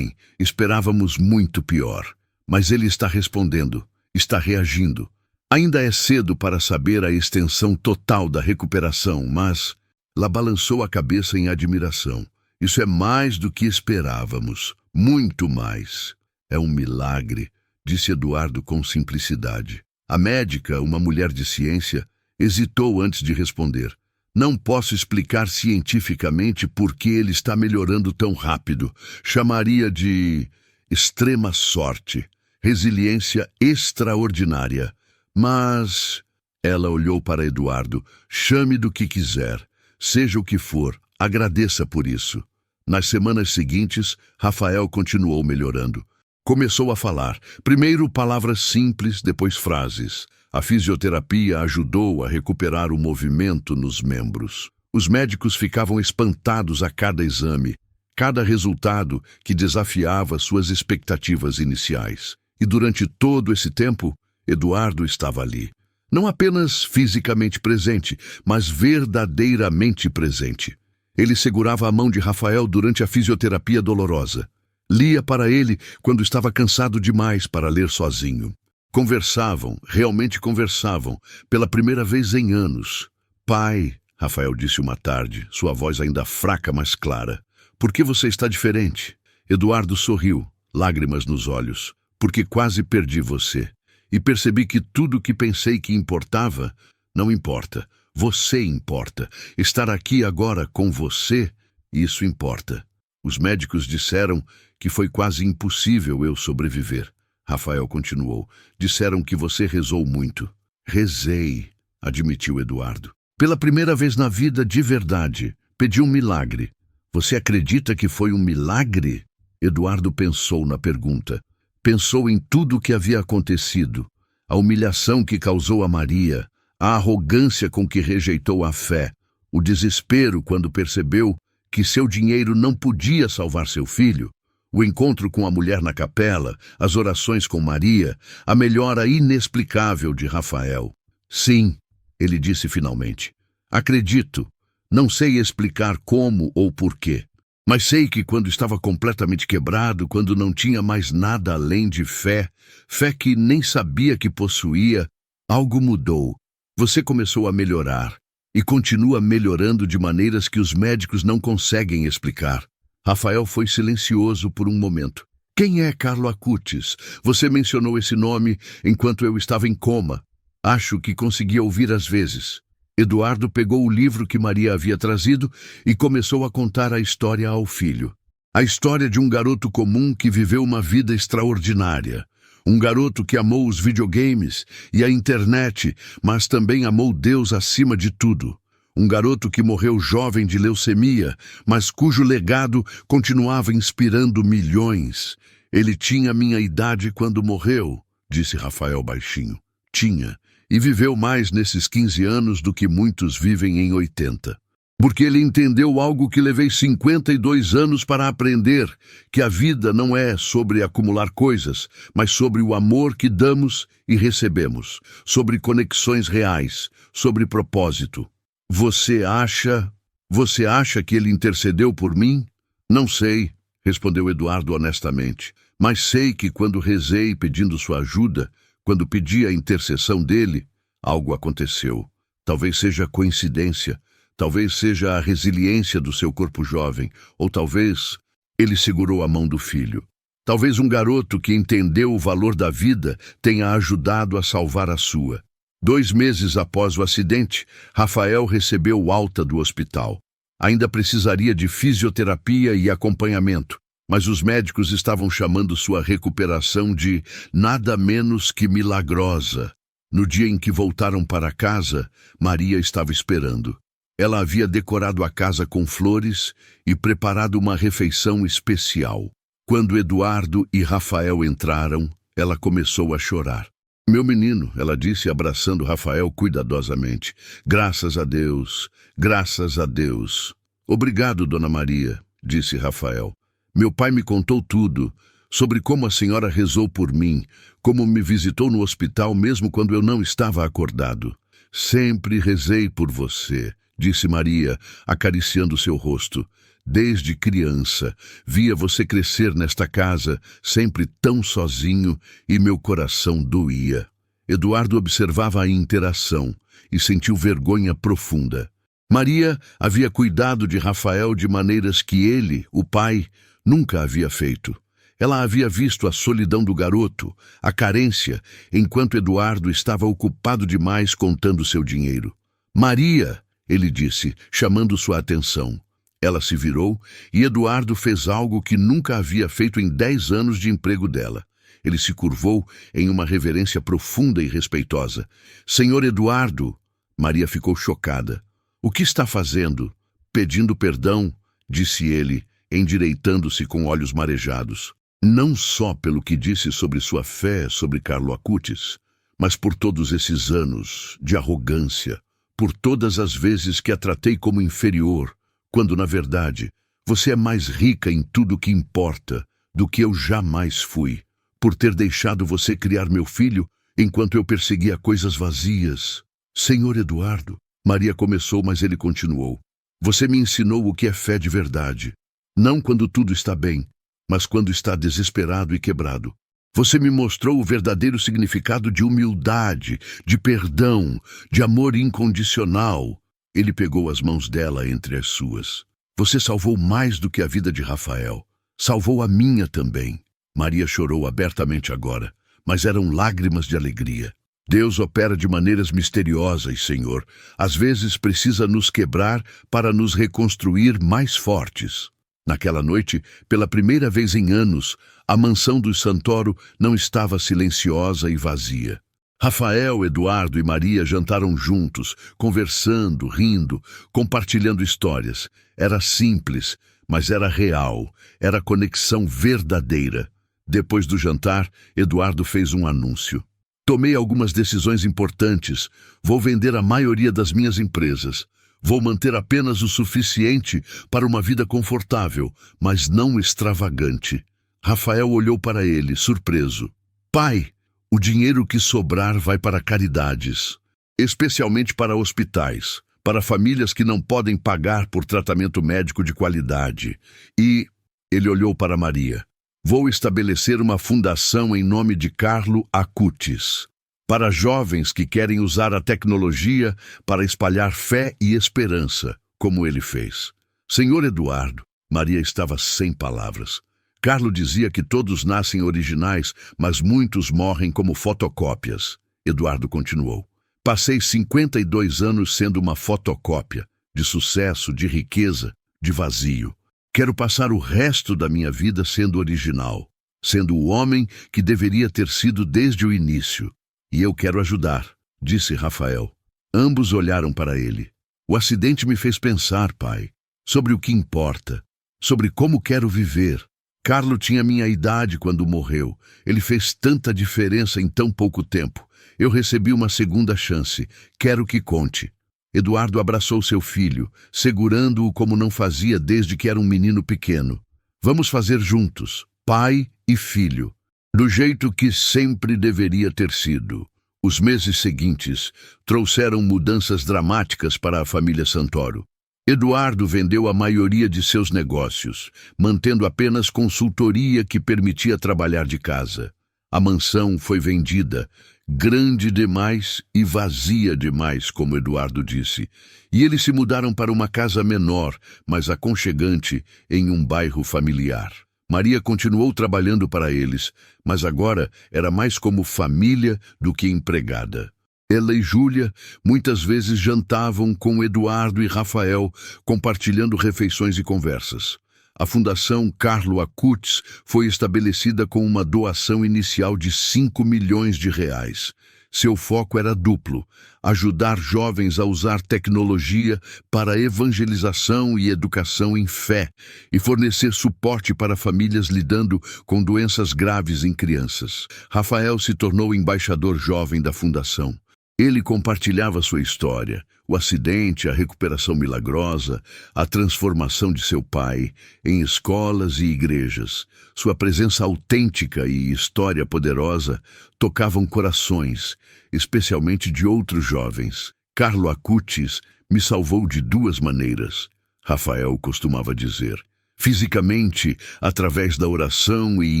esperávamos muito pior. Mas ele está respondendo, está reagindo. Ainda é cedo para saber a extensão total da recuperação, mas ela balançou a cabeça em admiração. Isso é mais do que esperávamos, muito mais. É um milagre, disse Eduardo com simplicidade. A médica, uma mulher de ciência, hesitou antes de responder. Não posso explicar cientificamente por que ele está melhorando tão rápido. Chamaria de extrema sorte, resiliência extraordinária. Mas, ela olhou para Eduardo, chame do que quiser, seja o que for, agradeça por isso. Nas semanas seguintes, Rafael continuou melhorando. Começou a falar, primeiro palavras simples, depois frases. A fisioterapia ajudou a recuperar o movimento nos membros. Os médicos ficavam espantados a cada exame, cada resultado que desafiava suas expectativas iniciais. E durante todo esse tempo, Eduardo estava ali, não apenas fisicamente presente, mas verdadeiramente presente. Ele segurava a mão de Rafael durante a fisioterapia dolorosa. Lia para ele quando estava cansado demais para ler sozinho. Conversavam, realmente conversavam, pela primeira vez em anos. Pai, Rafael disse uma tarde, sua voz ainda fraca, mas clara. Por que você está diferente? Eduardo sorriu, lágrimas nos olhos. Porque quase perdi você. E percebi que tudo que pensei que importava, não importa. Você importa. Estar aqui agora com você, isso importa. Os médicos disseram que foi quase impossível eu sobreviver. Rafael continuou. Disseram que você rezou muito. Rezei, admitiu Eduardo. Pela primeira vez na vida, de verdade, pedi um milagre. Você acredita que foi um milagre? Eduardo pensou na pergunta. Pensou em tudo o que havia acontecido. A humilhação que causou a Maria, a arrogância com que rejeitou a fé, o desespero quando percebeu que seu dinheiro não podia salvar seu filho, o encontro com a mulher na capela, as orações com Maria, a melhora inexplicável de Rafael. Sim, ele disse finalmente. Acredito. Não sei explicar como ou porquê. Mas sei que quando estava completamente quebrado, quando não tinha mais nada além de fé, fé que nem sabia que possuía, algo mudou. Você começou a melhorar e continua melhorando de maneiras que os médicos não conseguem explicar. Rafael foi silencioso por um momento. Quem é Carlo Acutis? Você mencionou esse nome enquanto eu estava em coma. Acho que conseguia ouvir às vezes. Eduardo pegou o livro que Maria havia trazido e começou a contar a história ao filho. A história de um garoto comum que viveu uma vida extraordinária. Um garoto que amou os videogames e a internet, mas também amou Deus acima de tudo. Um garoto que morreu jovem de leucemia, mas cujo legado continuava inspirando milhões. Ele tinha minha idade quando morreu, disse Rafael baixinho. Tinha. E viveu mais nesses 15 anos do que muitos vivem em 80. Porque ele entendeu algo que levei 52 anos para aprender, que a vida não é sobre acumular coisas, mas sobre o amor que damos e recebemos, sobre conexões reais, sobre propósito. Você acha que ele intercedeu por mim? Não sei, respondeu Eduardo honestamente, mas sei que quando rezei pedindo sua ajuda, quando pedi a intercessão dele, algo aconteceu. Talvez seja coincidência, talvez seja a resiliência do seu corpo jovem, ou talvez ele segurou a mão do filho. Talvez um garoto que entendeu o valor da vida tenha ajudado a salvar a sua. 2 meses após o acidente, Rafael recebeu alta do hospital. Ainda precisaria de fisioterapia e acompanhamento, mas os médicos estavam chamando sua recuperação de nada menos que milagrosa. No dia em que voltaram para casa, Maria estava esperando. Ela havia decorado a casa com flores e preparado uma refeição especial. Quando Eduardo e Rafael entraram, ela começou a chorar. Meu menino, ela disse, abraçando Rafael cuidadosamente. Graças a Deus, graças a Deus. Obrigado, Dona Maria, disse Rafael. Meu pai me contou tudo, sobre como a senhora rezou por mim, como me visitou no hospital mesmo quando eu não estava acordado. Sempre rezei por você, disse Maria, acariciando seu rosto. Desde criança, via você crescer nesta casa, sempre tão sozinho, e meu coração doía. Eduardo observava a interação e sentiu vergonha profunda. Maria havia cuidado de Rafael de maneiras que ele, o pai, nunca havia feito. Ela havia visto a solidão do garoto, a carência, enquanto Eduardo estava ocupado demais contando seu dinheiro. Maria, ele disse, chamando sua atenção. Ela se virou e Eduardo fez algo que nunca havia feito em 10 anos de emprego dela. Ele se curvou em uma reverência profunda e respeitosa. Senhor Eduardo, Maria ficou chocada. O que está fazendo? Pedindo perdão, disse ele, endireitando-se com olhos marejados. Não só pelo que disse sobre sua fé sobre Carlo Acutis, mas por todos esses anos de arrogância, por todas as vezes que a tratei como inferior, quando, na verdade, você é mais rica em tudo que importa do que eu jamais fui, por ter deixado você criar meu filho enquanto eu perseguia coisas vazias. Senhor Eduardo, Maria começou, mas ele continuou. Você me ensinou o que é fé de verdade. Não quando tudo está bem, mas quando está desesperado e quebrado. Você me mostrou o verdadeiro significado de humildade, de perdão, de amor incondicional. Ele pegou as mãos dela entre as suas. Você salvou mais do que a vida de Rafael. Salvou a minha também. Maria chorou abertamente agora, mas eram lágrimas de alegria. Deus opera de maneiras misteriosas, Senhor. Às vezes precisa nos quebrar para nos reconstruir mais fortes. Naquela noite, pela primeira vez em anos, a mansão do Santoro não estava silenciosa e vazia. Rafael, Eduardo e Maria jantaram juntos, conversando, rindo, compartilhando histórias. Era simples, mas era real. Era conexão verdadeira. Depois do jantar, Eduardo fez um anúncio. Tomei algumas decisões importantes. Vou vender a maioria das minhas empresas. Vou manter apenas o suficiente para uma vida confortável, mas não extravagante. Rafael olhou para ele, surpreso. Pai, o dinheiro que sobrar vai para caridades, especialmente para hospitais, para famílias que não podem pagar por tratamento médico de qualidade. E ele olhou para Maria. Vou estabelecer uma fundação em nome de Carlo Acutis, para jovens que querem usar a tecnologia para espalhar fé e esperança, como ele fez. Senhor Eduardo, Maria estava sem palavras. Carlo dizia que todos nascem originais, mas muitos morrem como fotocópias. Eduardo continuou. Passei 52 anos sendo uma fotocópia, de sucesso, de riqueza, de vazio. Quero passar o resto da minha vida sendo original, sendo o homem que deveria ter sido desde o início. E eu quero ajudar, disse Rafael. Ambos olharam para ele. O acidente me fez pensar, pai, sobre o que importa, sobre como quero viver. Carlo tinha minha idade quando morreu. Ele fez tanta diferença em tão pouco tempo. Eu recebi uma segunda chance. Quero que conte. Eduardo abraçou seu filho, segurando-o como não fazia desde que era um menino pequeno. Vamos fazer juntos, pai e filho, do jeito que sempre deveria ter sido. Os meses seguintes trouxeram mudanças dramáticas para a família Santoro. Eduardo vendeu a maioria de seus negócios, mantendo apenas consultoria que permitia trabalhar de casa. A mansão foi vendida, grande demais e vazia demais, como Eduardo disse, e eles se mudaram para uma casa menor, mas aconchegante, em um bairro familiar. Maria continuou trabalhando para eles, mas agora era mais como família do que empregada. Ela e Júlia muitas vezes jantavam com Eduardo e Rafael, compartilhando refeições e conversas. A Fundação Carlo Acutis foi estabelecida com uma doação inicial de 5 milhões de reais. Seu foco era duplo: ajudar jovens a usar tecnologia para evangelização e educação em fé, e fornecer suporte para famílias lidando com doenças graves em crianças. Rafael se tornou embaixador jovem da Fundação. Ele compartilhava sua história, o acidente, a recuperação milagrosa, a transformação de seu pai, em escolas e igrejas. Sua presença autêntica e história poderosa tocavam corações, especialmente de outros jovens. Carlo Acutis me salvou de 2 maneiras, Rafael costumava dizer. Fisicamente, através da oração e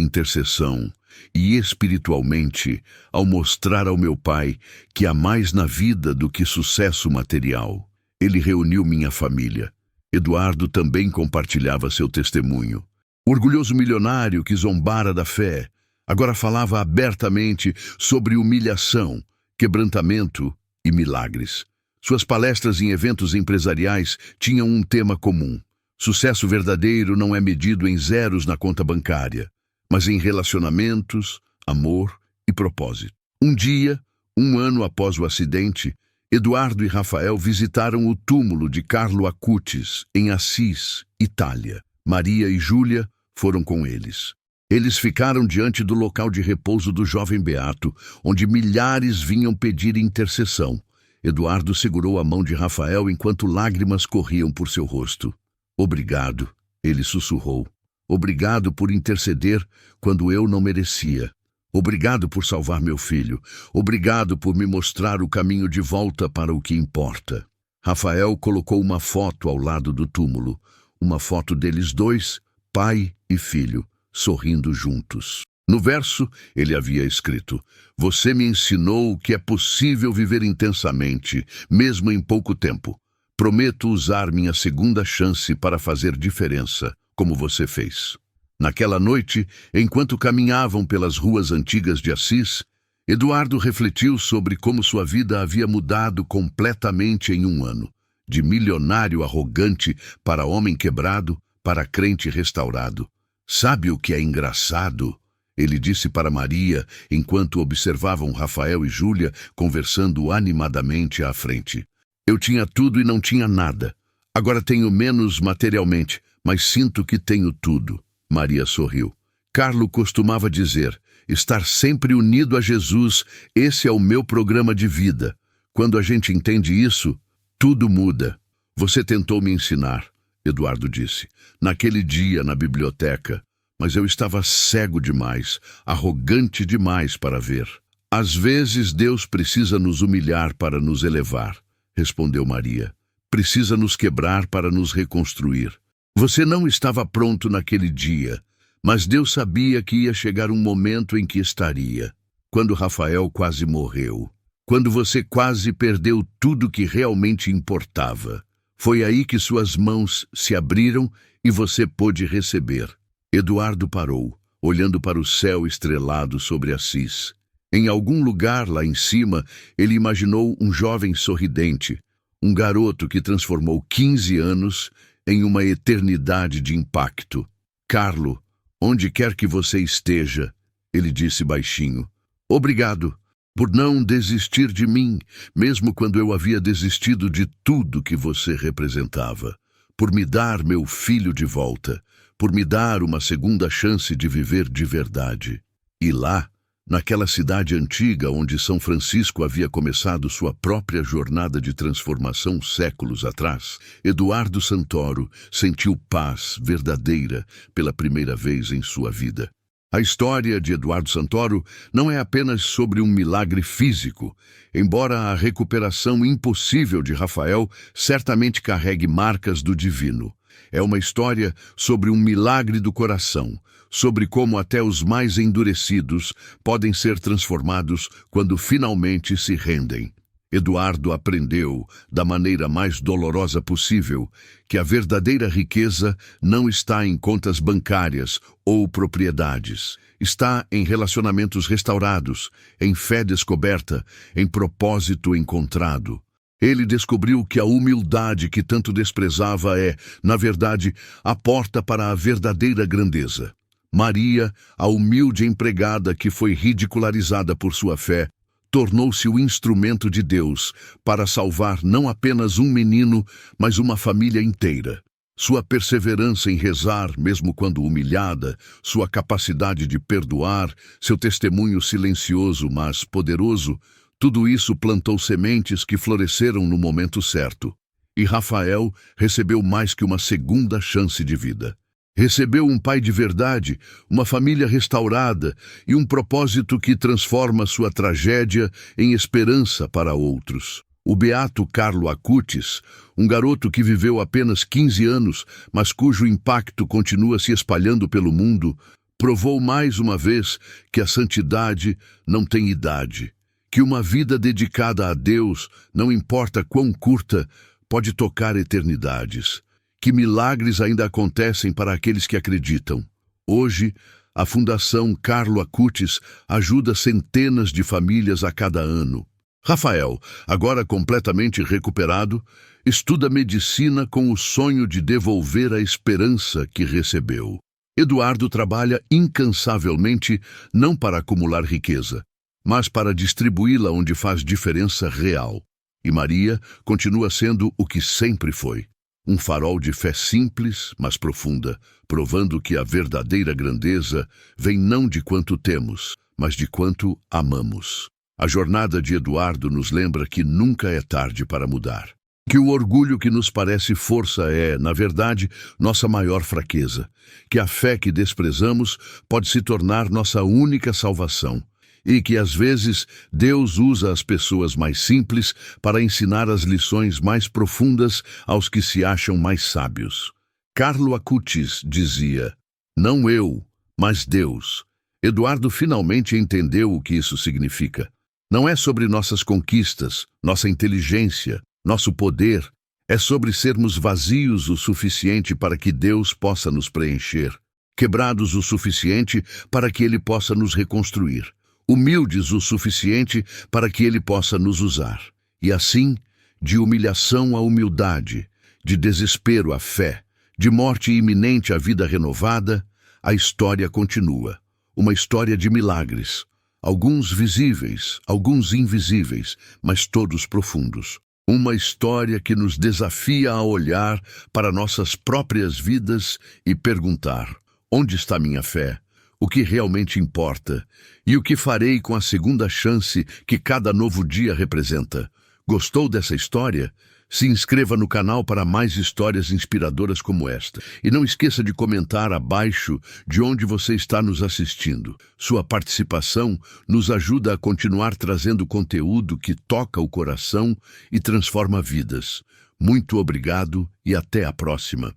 intercessão, e espiritualmente, ao mostrar ao meu pai que há mais na vida do que sucesso material. Ele reuniu minha família. Eduardo também compartilhava seu testemunho. O orgulhoso milionário que zombara da fé, agora falava abertamente sobre humilhação, quebrantamento e milagres. Suas palestras em eventos empresariais tinham um tema comum. Sucesso verdadeiro não é medido em zeros na conta bancária, mas em relacionamentos, amor e propósito. Um dia, 1 ano após o acidente, Eduardo e Rafael visitaram o túmulo de Carlo Acutis, em Assis, Itália. Maria e Júlia foram com eles. Eles ficaram diante do local de repouso do jovem beato, onde milhares vinham pedir intercessão. Eduardo segurou a mão de Rafael enquanto lágrimas corriam por seu rosto. Obrigado, ele sussurrou. Obrigado por interceder quando eu não merecia. Obrigado por salvar meu filho. Obrigado por me mostrar o caminho de volta para o que importa. Rafael colocou uma foto ao lado do túmulo. Uma foto deles dois, pai e filho, sorrindo juntos. No verso, ele havia escrito: "Você me ensinou que é possível viver intensamente, mesmo em pouco tempo. Prometo usar minha segunda chance para fazer diferença, como você fez." Naquela noite, enquanto caminhavam pelas ruas antigas de Assis, Eduardo refletiu sobre como sua vida havia mudado completamente em um ano. De milionário arrogante para homem quebrado, para crente restaurado. "Sabe o que é engraçado?" Ele disse para Maria, enquanto observavam Rafael e Júlia conversando animadamente à frente. "Eu tinha tudo e não tinha nada. Agora tenho menos materialmente, mas sinto que tenho tudo." Maria sorriu. "Carlo costumava dizer, estar sempre unido a Jesus, esse é o meu programa de vida. Quando a gente entende isso, tudo muda." "Você tentou me ensinar", Eduardo disse, "naquele dia na biblioteca, mas eu estava cego demais, arrogante demais para ver." "Às vezes Deus precisa nos humilhar para nos elevar", respondeu Maria. "Precisa nos quebrar para nos reconstruir. Você não estava pronto naquele dia, mas Deus sabia que ia chegar um momento em que estaria. Quando Rafael quase morreu. Quando você quase perdeu tudo que realmente importava. Foi aí que suas mãos se abriram e você pôde receber." Eduardo parou, olhando para o céu estrelado sobre Assis. Em algum lugar lá em cima, ele imaginou um jovem sorridente, um garoto que transformou 15 anos em uma eternidade de impacto. "Carlo, onde quer que você esteja", ele disse baixinho, "obrigado por não desistir de mim, mesmo quando eu havia desistido de tudo que você representava. Por me dar meu filho de volta, por me dar uma segunda chance de viver de verdade." E lá, naquela cidade antiga onde São Francisco havia começado sua própria jornada de transformação séculos atrás, Eduardo Santoro sentiu paz verdadeira pela primeira vez em sua vida. A história de Eduardo Santoro não é apenas sobre um milagre físico, embora a recuperação impossível de Rafael certamente carregue marcas do divino. É uma história sobre um milagre do coração, sobre como até os mais endurecidos podem ser transformados quando finalmente se rendem. Eduardo aprendeu, da maneira mais dolorosa possível, que a verdadeira riqueza não está em contas bancárias ou propriedades. Está em relacionamentos restaurados, em fé descoberta, em propósito encontrado. Ele descobriu que a humildade que tanto desprezava é, na verdade, a porta para a verdadeira grandeza. Maria, a humilde empregada que foi ridicularizada por sua fé, tornou-se o instrumento de Deus para salvar não apenas um menino, mas uma família inteira. Sua perseverança em rezar, mesmo quando humilhada, sua capacidade de perdoar, seu testemunho silencioso, mas poderoso, tudo isso plantou sementes que floresceram no momento certo. E Rafael recebeu mais que uma segunda chance de vida. Recebeu um pai de verdade, uma família restaurada e um propósito que transforma sua tragédia em esperança para outros. O beato Carlo Acutis, um garoto que viveu apenas 15 anos, mas cujo impacto continua se espalhando pelo mundo, provou mais uma vez que a santidade não tem idade, que uma vida dedicada a Deus, não importa quão curta, pode tocar eternidades. Que milagres ainda acontecem para aqueles que acreditam. Hoje, a Fundação Carlo Acutis ajuda centenas de famílias a cada ano. Rafael, agora completamente recuperado, estuda medicina com o sonho de devolver a esperança que recebeu. Eduardo trabalha incansavelmente não para acumular riqueza, mas para distribuí-la onde faz diferença real. E Maria continua sendo o que sempre foi. Um farol de fé simples, mas profunda, provando que a verdadeira grandeza vem não de quanto temos, mas de quanto amamos. A jornada de Eduardo nos lembra que nunca é tarde para mudar. Que o orgulho que nos parece força é, na verdade, nossa maior fraqueza. Que a fé que desprezamos pode se tornar nossa única salvação. E que, às vezes, Deus usa as pessoas mais simples para ensinar as lições mais profundas aos que se acham mais sábios. Carlo Acutis dizia: "Não eu, mas Deus. Eduardo finalmente entendeu o que isso significa. Não é sobre nossas conquistas, nossa inteligência, nosso poder. É sobre sermos vazios o suficiente para que Deus possa nos preencher, quebrados o suficiente para que Ele possa nos reconstruir, humildes o suficiente para que Ele possa nos usar. E assim, de humilhação à humildade, de desespero à fé, de morte iminente à vida renovada, a história continua. Uma história de milagres, alguns visíveis, alguns invisíveis, mas todos profundos. Uma história que nos desafia a olhar para nossas próprias vidas e perguntar: onde está minha fé? O que realmente importa? E o que farei com a segunda chance que cada novo dia representa? Gostou dessa história? Se inscreva no canal para mais histórias inspiradoras como esta. E não esqueça de comentar abaixo de onde você está nos assistindo. Sua participação nos ajuda a continuar trazendo conteúdo que toca o coração e transforma vidas. Muito obrigado e até a próxima.